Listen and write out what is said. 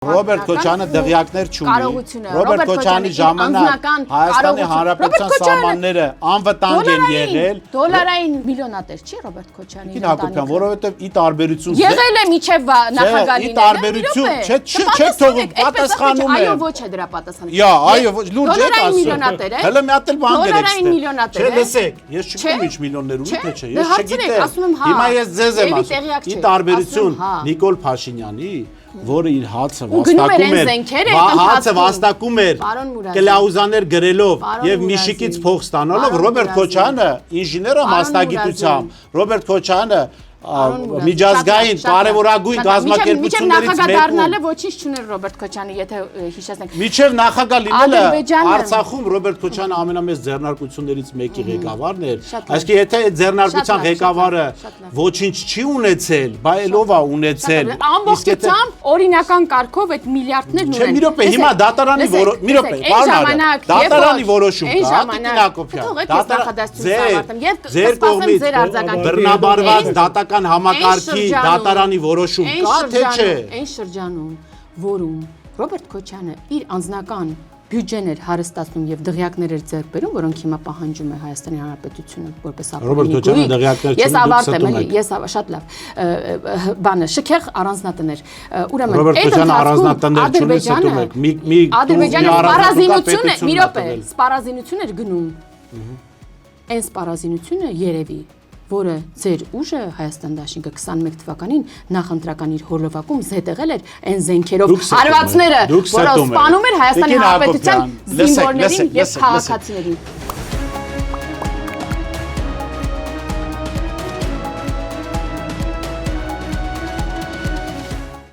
Ռոբերտ Քոչյանը դղյակներ չունի։ Ռոբերտ Քոչյանի ժամանակ Հայաստանի Հանրապետության սահմանները անվտանգ են եղել։ Դոլարային միլիոնատեր չի Ռոբերտ Քոչյանի ընտանիքը, որովհետև ի տարբերություն եղել է միջև նախագահի ի տարբերություն չէ թողում պատասխանում է։ Այո, ոչ է դրա պատասխանը։ Այո, լուրջ է ասում։ միլիոնատեր է։ Հələ մի հատ էլ բան գրեք։ Դոլարային միլիոնատեր է։ Չէ, լսեք, ես չգիտեմ ինչ միլիոններ ունի թե չէ, ես չգիտեմ։ Հիմա ես ձեզ եմ ասում։ Ի տարբերություն Նիկոլ Փաշինյանի, որը իր հացը վաստակում էր կլաուզաներ գրելով եւ Միշիկից փող ստանալով Ռոբերտ Քոչյանը ինժեներ մասնագիտությամբ Ռոբերտ Քոչյանը միջազգային կարևորագույն գազམ་ակերպություններից մեկը դառնալը ոչինչ չուներ Ռոբերտ Քոչյանը, եթե հիշեցնենք։ Միջև նախագահ լինելը Արցախում Ռոբերտ Քոչյանը ամենամեծ ձեռնարկություններից մեկի ղեկավարն էր։ Այսինքն եթե այդ ձեռնարկության ղեկավարը ոչինչ չի ունեցել, բայց ով է ունեցել։ Ամբողջությամբ օրինական կարգով այդ միլիարդներն ունեն։ Չէ, մի րոպե, հիմա դատարանի մի րոպե, դատարանի որոշում կա, Տիկին Հակոբյան, ձեր կողմից բռնաբարված դատական համակարգի դատարանի որոշում կա թե չէ։ Այն շրջանում, որում Ռոբերտ Քոչյանը իր անձնական բյուջեն էր հարստացնում եւ դղյակներ էր ձեռք բերում, որոնք հիմա պահանջում է Հայաստանի Հանրապետությունը որպես Ռոբերտ Քոչյանը դղյակներ ես ավարտեմ, ես շատ լավ բանը շքեղ առանձնատներ, ուրեմն Ռոբերտ Քոչյանը առանձնատներ չունի, ստում եք մի Ադրբեջանը սպառազինություն է, մի րոպե, սպառազինություն էր գնում։ Այն սպառազինությունը երևի որը ձեր ուժը Հայաստան դաշինքը 21 թվականին նախընտրական իր հորլովակում զետեղել էր այն զենքերով հարվածները, որոնք սպանում էր Հայաստանի Հանրապետության զինվորներին եւ քաղաքացիներին։